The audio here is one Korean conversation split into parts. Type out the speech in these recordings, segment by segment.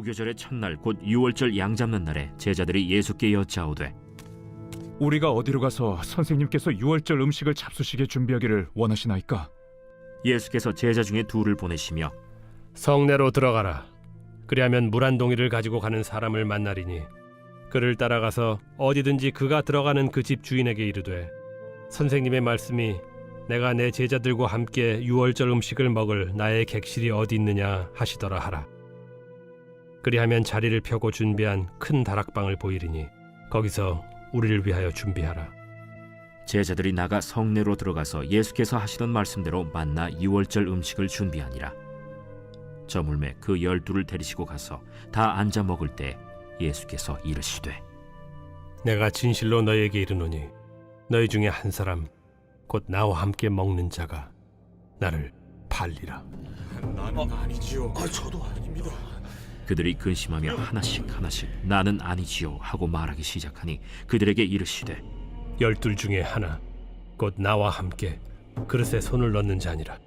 무교절의 첫날 곧 유월절 양 잡는 날에 제자들이 예수께 여짜오되 우리가 어디로 가서 선생님께서 유월절 음식을 잡수시게 준비하기를 원하시나이까? 예수께서 제자 중에 둘을 보내시며 성내로 들어가라. 그리하면 물 한 동이를 가지고 가는 사람을 만나리니 그를 따라가서 어디든지 그가 들어가는 그 집 주인에게 이르되 선생님의 말씀이 내가 내 제자들과 함께 유월절 음식을 먹을 나의 객실이 어디 있느냐 하시더라 하라. 그리하면 자리를 펴고 준비한 큰 다락방을 보이리니 거기서 우리를 위하여 준비하라. 제자들이 나가 성내로 들어가서 예수께서 하시던 말씀대로 만나 유월절 음식을 준비하니라. 저물매 그 12를 데리시고 가서 다 앉아 먹을 때 예수께서 이르시되 내가 진실로 너희에게 이르노니 너희 중에 한 사람 곧 나와 함께 먹는 자가 나를 팔리라. 나는 아니지요. 저도 아닙니다. 그들이 근심하며 하나씩 나는 아니지요 하고 말하기 시작하니 그들에게 이르시되 12 중에 하나 곧 나와 함께 그릇에 손을 넣는 자니라.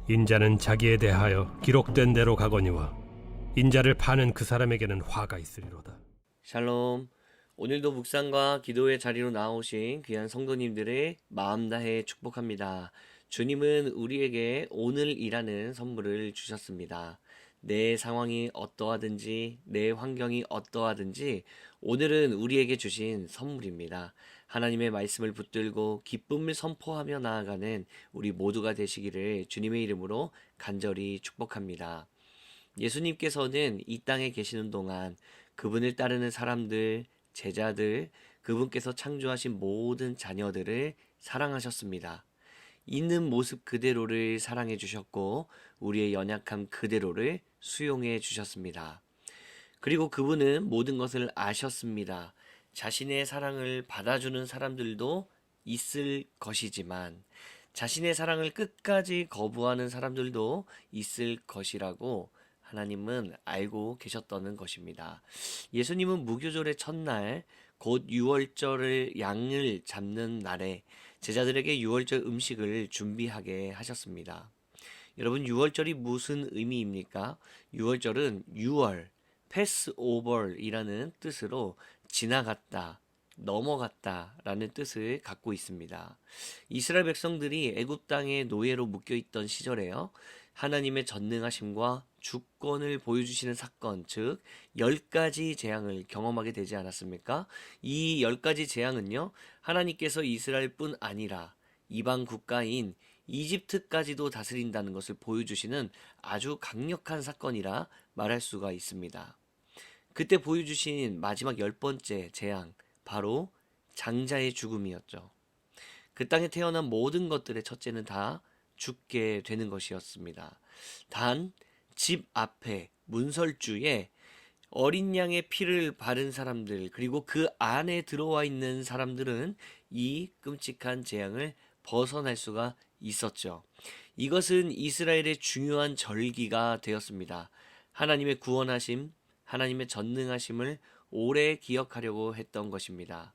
인자는 자기에 대하여 기록된 대로 가거니와 인자를 파는 그 사람에게는 화가 있으리로다. 샬롬. 오늘도 묵상과 기도의 자리로 나오신 귀한 성도님들의 마음 다해 축복합니다. 주님은 우리에게 오늘이라는 선물을 주셨습니다. 내 상황이 어떠하든지 내 환경이 어떠하든지 오늘은 우리에게 주신 선물입니다. 하나님의 말씀을 붙들고 기쁨을 선포하며 나아가는 우리 모두가 되시기를 주님의 이름으로 간절히 축복합니다. 예수님께서는 이 땅에 계시는 동안 그분을 따르는 사람들, 제자들, 그분께서 창조하신 모든 자녀들을 사랑하셨습니다. 있는 모습 그대로를 사랑해 주셨고 우리의 연약함 그대로를 수용해 주셨습니다. 그리고 그분은 모든 것을 아셨습니다. 자신의 사랑을 받아주는 사람들도 있을 것이지만 자신의 사랑을 끝까지 거부하는 사람들도 있을 것이라고 하나님은 알고 계셨다는 것입니다. 예수님은 무교절의 첫날 곧 유월절을 양을 잡는 날에 제자들에게 유월절 음식을 준비하게 하셨습니다. 여러분, 유월절이 무슨 의미입니까? 유월절은 6월, 패스오버이라는 뜻으로 지나갔다, 넘어갔다 라는 뜻을 갖고 있습니다. 이스라엘 백성들이 애굽 땅의 노예로 묶여있던 시절에요. 하나님의 전능하심과 주권을 보여주시는 사건, 즉 10가지 재앙을 경험하게 되지 않았습니까? 이 10가지 재앙은요, 하나님께서 이스라엘뿐 아니라 이방 국가인 이집트까지도 다스린다는 것을 보여주시는 아주 강력한 사건이라 말할 수가 있습니다. 그때 보여주신 마지막 10번째 재앙, 바로 장자의 죽음이었죠. 그 땅에 태어난 모든 것들의 첫째는 다 죽게 되는 것이었습니다. 단 집 앞에 문설주에 어린 양의 피를 바른 사람들, 그리고 그 안에 들어와 있는 사람들은 이 끔찍한 재앙을 벗어날 수가 있었죠. 이것은 이스라엘의 중요한 절기가 되었습니다. 하나님의 구원하심, 하나님의 전능하심을 오래 기억하려고 했던 것입니다.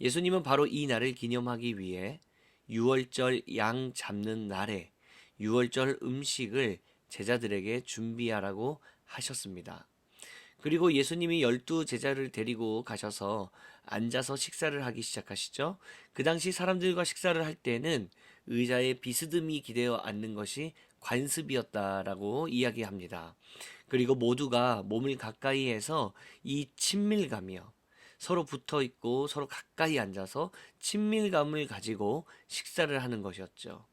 예수님은 바로 이 날을 기념하기 위해 유월절 양 잡는 날에 유월절 음식을 제자들에게 준비하라고 하셨습니다. 그리고 예수님이 12 제자를 데리고 가셔서 앉아서 식사를 하기 시작하시죠. 그 당시 사람들과 식사를 할 때는 의자에 비스듬히 기대어 앉는 것이 관습이었다라고 이야기합니다. 그리고 모두가 몸을 가까이 해서 이 친밀감이요, 서로 붙어 있고 서로 가까이 앉아서 친밀감을 가지고 식사를 하는 것이었죠.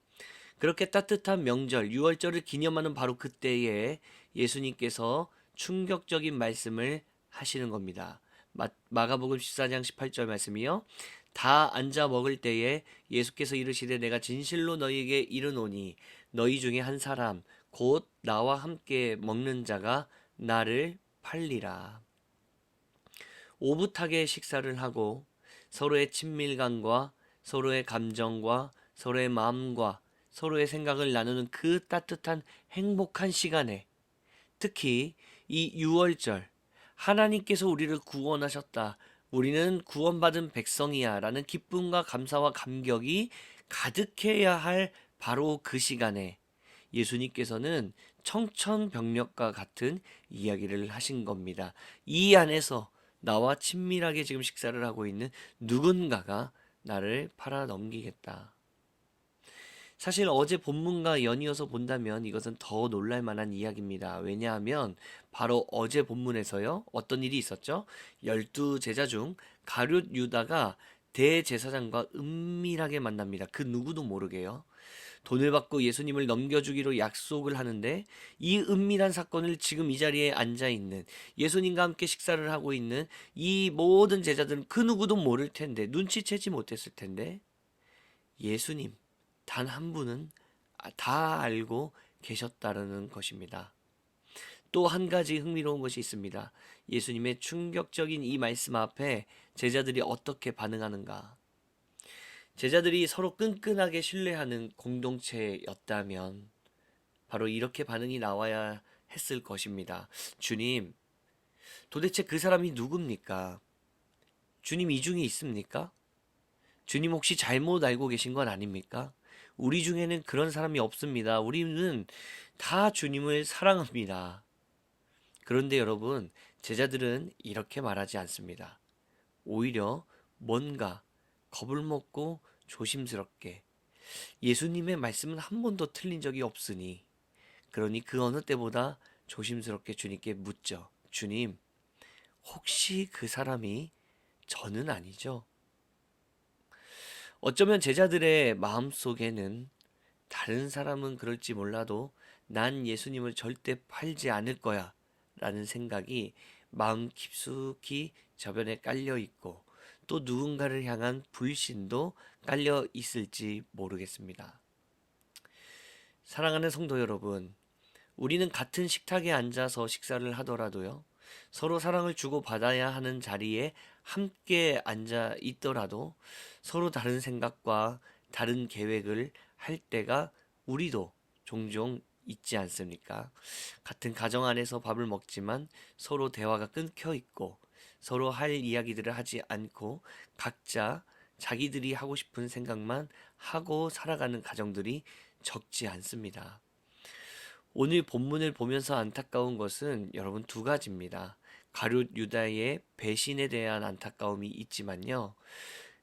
그렇게 따뜻한 명절 유월절을 기념하는 바로 그때에 예수님께서 충격적인 말씀을 하시는 겁니다. 마가복음 14장 18절 말씀이요, 다 앉아 먹을 때에 예수께서 이르시되 내가 진실로 너희에게 이르노니 너희 중에 한 사람 곧 나와 함께 먹는 자가 나를 팔리라. 오붓하게 식사를 하고 서로의 친밀감과 서로의 감정과 서로의 마음과 서로의 생각을 나누는 그 따뜻한 행복한 시간에, 특히 이 유월절, 하나님께서 우리를 구원하셨다, 우리는 구원받은 백성이야 라는 기쁨과 감사와 감격이 가득해야 할 바로 그 시간에 예수님께서는 청천벽력과 같은 이야기를 하신 겁니다. 이 안에서 나와 친밀하게 지금 식사를 하고 있는 누군가가 나를 팔아 넘기겠다. 사실 어제 본문과 연이어서 본다면 이것은 더 놀랄 만한 이야기입니다. 왜냐하면 바로 어제 본문에서요, 어떤 일이 있었죠? 12제자 중 가룟 유다가 대제사장과 은밀하게 만납니다. 그 누구도 모르게요. 돈을 받고 예수님을 넘겨주기로 약속을 하는데 이 은밀한 사건을 지금 이 자리에 앉아 있는, 예수님과 함께 식사를 하고 있는 이 모든 제자들은 그 누구도 모를 텐데, 눈치채지 못했을 텐데, 예수님 단 한 분은 다 알고 계셨다는 것입니다. 또 한 가지 흥미로운 것이 있습니다. 예수님의 충격적인 이 말씀 앞에 제자들이 어떻게 반응하는가? 제자들이 서로 끈끈하게 신뢰하는 공동체였다면 바로 이렇게 반응이 나와야 했을 것입니다. 주님, 도대체 그 사람이 누굽니까? 주님, 이 중에 있습니까? 주님, 혹시 잘못 알고 계신 건 아닙니까? 우리 중에는 그런 사람이 없습니다. 우리는 다 주님을 사랑합니다. 그런데 여러분, 제자들은 이렇게 말하지 않습니다. 오히려 뭔가 겁을 먹고 조심스럽게, 예수님의 말씀은 한 번도 틀린 적이 없으니, 그러니 그 어느 때보다 조심스럽게 주님께 묻죠. 주님, 혹시 그 사람이 저는 아니죠? 어쩌면 제자들의 마음속에는 다른 사람은 그럴지 몰라도 난 예수님을 절대 팔지 않을 거야 라는 생각이 마음 깊숙이 저변에 깔려 있고, 또 누군가를 향한 불신도 깔려 있을지 모르겠습니다. 사랑하는 성도 여러분, 우리는 같은 식탁에 앉아서 식사를 하더라도요, 서로 사랑을 주고받아야 하는 자리에 함께 앉아 있더라도 서로 다른 생각과 다른 계획을 할 때가 우리도 종종 있지 않습니까? 같은 가정 안에서 밥을 먹지만 서로 대화가 끊겨 있고 서로 할 이야기들을 하지 않고 각자 자기들이 하고 싶은 생각만 하고 살아가는 가정들이 적지 않습니다. 오늘 본문을 보면서 안타까운 것은 여러분 두 가지입니다. 가룟 유다의 배신에 대한 안타까움이 있지만요.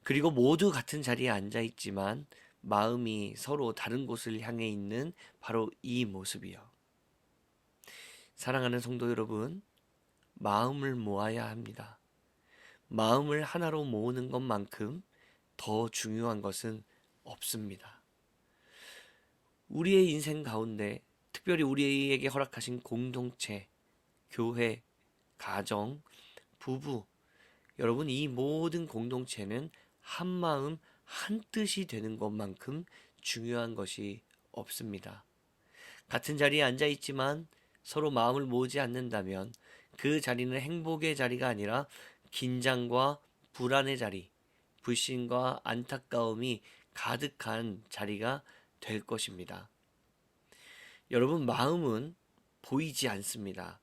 그리고 모두 같은 자리에 앉아 있지만 마음이 서로 다른 곳을 향해 있는 바로 이 모습이요. 사랑하는 성도 여러분, 마음을 모아야 합니다. 마음을 하나로 모으는 것만큼 더 중요한 것은 없습니다. 우리의 인생 가운데 특별히 우리에게 허락하신 공동체, 교회, 가정, 부부, 여러분 이 모든 공동체는 한 마음 한 뜻이 되는 것만큼 중요한 것이 없습니다. 같은 자리에 앉아 있지만 서로 마음을 모으지 않는다면 그 자리는 행복의 자리가 아니라 긴장과 불안의 자리, 불신과 안타까움이 가득한 자리가 될 것입니다. 여러분, 마음은 보이지 않습니다.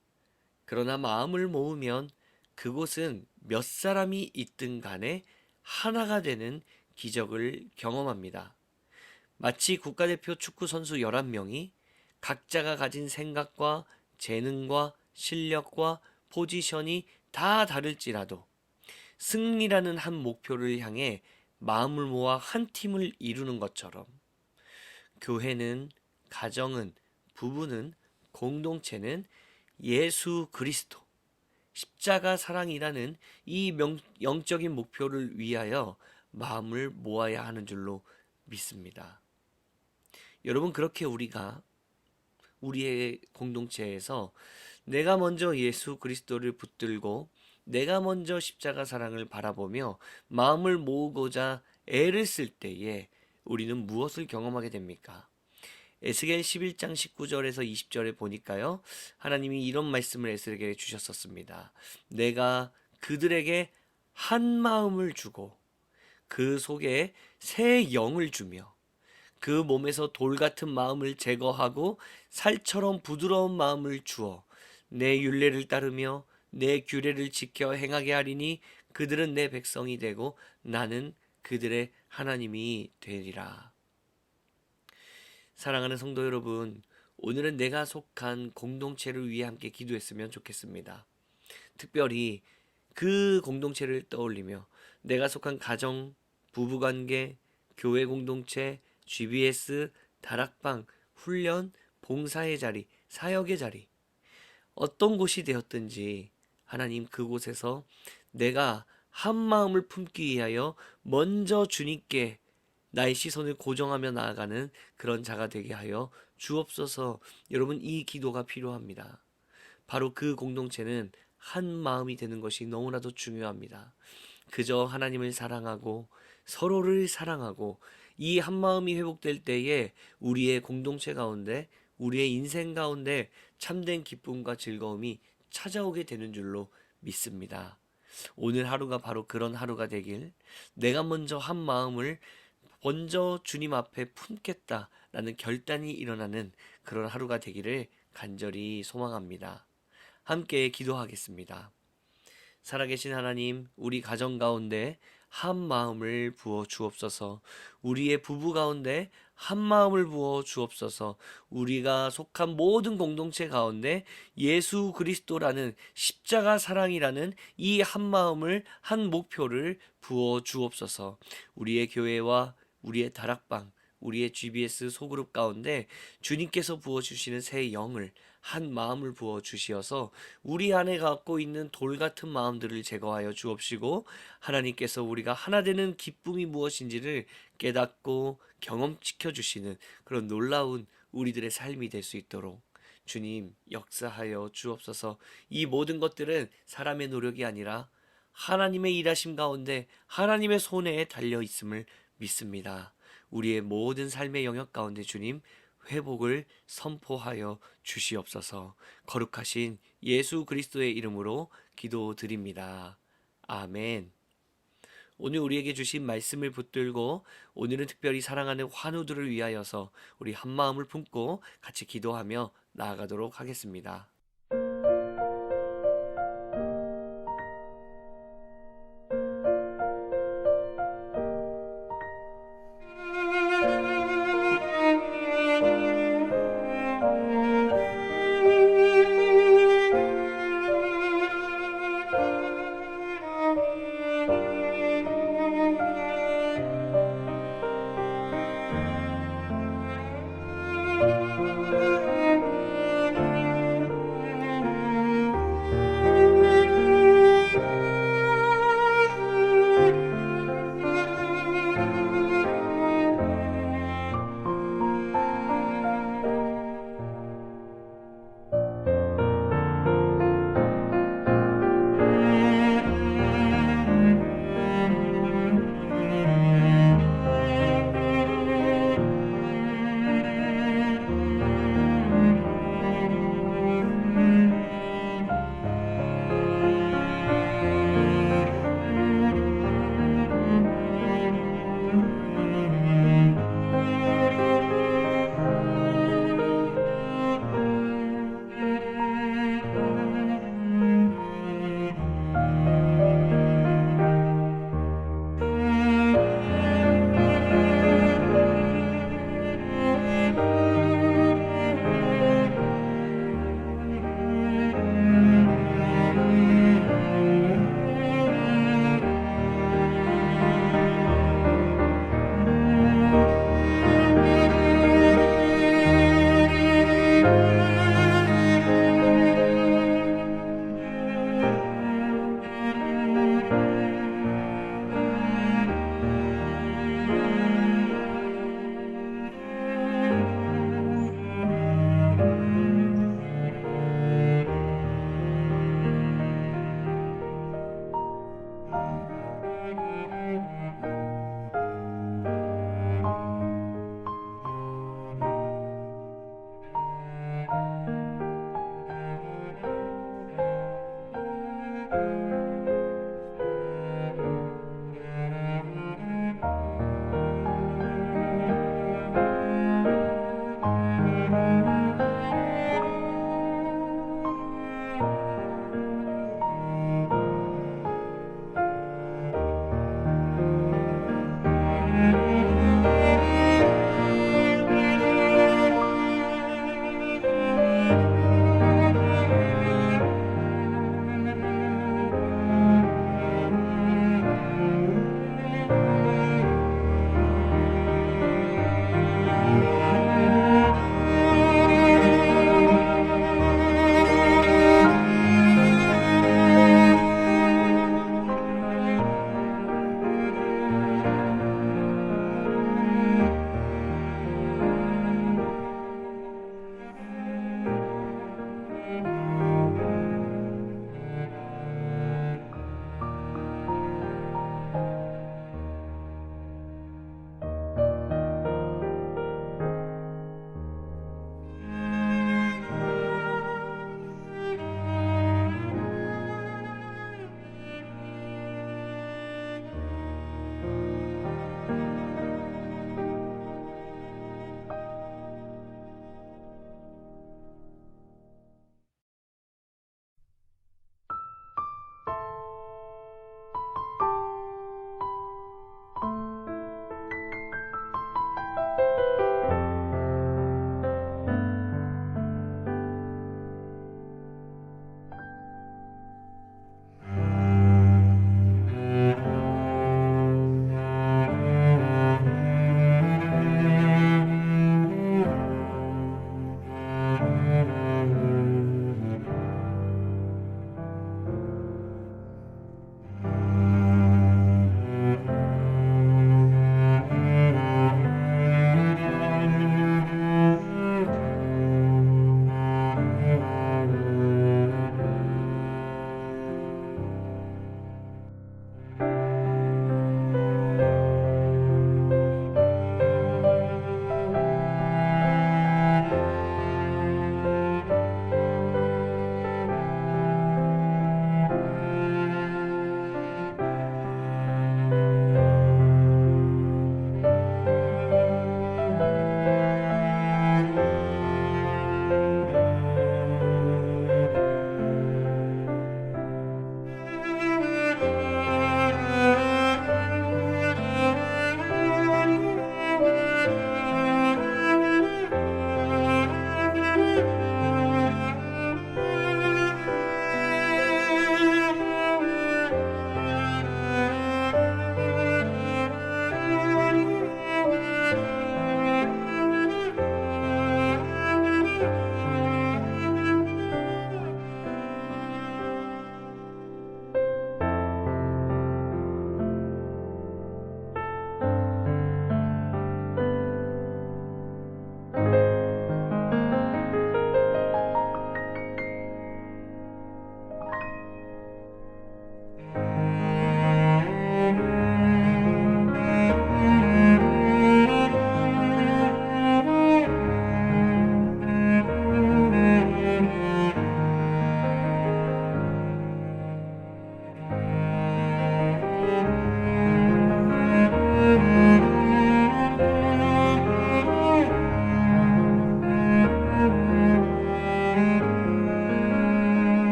그러나 마음을 모으면 그곳은 몇 사람이 있든 간에 하나가 되는 기적을 경험합니다. 마치 국가대표 축구 선수 11명이 각자가 가진 생각과 재능과 실력과 포지션이 다 다를지라도 승리라는 한 목표를 향해 마음을 모아 한 팀을 이루는 것처럼 교회는, 가정은, 부부는, 공동체는 예수 그리스도, 십자가 사랑이라는 이 영적인 목표를 위하여 마음을 모아야 하는 줄로 믿습니다. 여러분, 그렇게 우리가 우리의 공동체에서 내가 먼저 예수 그리스도를 붙들고 내가 먼저 십자가 사랑을 바라보며 마음을 모으고자 애를 쓸 때에 우리는 무엇을 경험하게 됩니까? 에스겔 11장 19절에서 20절에 보니까요, 하나님이 이런 말씀을 에스겔에 주셨었습니다. 내가 그들에게 한 마음을 주고 그 속에 새 영을 주며 그 몸에서 돌 같은 마음을 제거하고 살처럼 부드러운 마음을 주어 내 율례를 따르며 내 규례를 지켜 행하게 하리니 그들은 내 백성이 되고 나는 그들의 하나님이 되리라. 사랑하는 성도 여러분, 오늘은 내가 속한 공동체를 위해 함께 기도했으면 좋겠습니다. 특별히 그 공동체를 떠올리며 내가 속한 가정, 부부관계, 교회 공동체, GBS, 다락방, 훈련, 봉사의 자리, 사역의 자리, 어떤 곳이 되었든지 하나님 그곳에서 내가 한 마음을 품기 위하여 먼저 주님께 나의 시선을 고정하며 나아가는 그런 자가 되게 하여 주옵소서. 여러분, 이 기도가 필요합니다. 바로 그 공동체는 한 마음이 되는 것이 너무나도 중요합니다. 그저 하나님을 사랑하고 서로를 사랑하고 이 한 마음이 회복될 때에 우리의 공동체 가운데, 우리의 인생 가운데 참된 기쁨과 즐거움이 찾아오게 되는 줄로 믿습니다. 오늘 하루가 바로 그런 하루가 되길, 내가 먼저 한 마음을 먼저 주님 앞에 품겠다라는 결단이 일어나는 그런 하루가 되기를 간절히 소망합니다. 함께 기도하겠습니다. 살아계신 하나님, 우리 가정 가운데 한 마음을 부어 주옵소서. 우리의 부부 가운데 한 마음을 부어 주옵소서. 우리가 속한 모든 공동체 가운데 예수 그리스도라는 십자가 사랑이라는 이 한 마음을, 한 목표를 부어 주옵소서. 우리의 교회와 우리의 다락방, 우리의 GBS 소그룹 가운데 주님께서 부어주시는 새 영을, 한 마음을 부어 주시어서 우리 안에 갖고 있는 돌 같은 마음들을 제거하여 주옵시고, 하나님께서 우리가 하나 되는 기쁨이 무엇인지를 깨닫고 경험시켜 주시는 그런 놀라운 우리들의 삶이 될 수 있도록 주님 역사하여 주옵소서. 이 모든 것들은 사람의 노력이 아니라 하나님의 일하심 가운데 하나님의 손에 달려 있음을 믿습니다. 우리의 모든 삶의 영역 가운데 주님 회복을 선포하여 주시옵소서. 거룩하신 예수 그리스도의 이름으로 기도드립니다. 아멘. 오늘 우리에게 주신 말씀을 붙들고 오늘은 특별히 사랑하는 환우들을 위하여서 우리 한 마음을 품고 같이 기도하며 나아가도록 하겠습니다.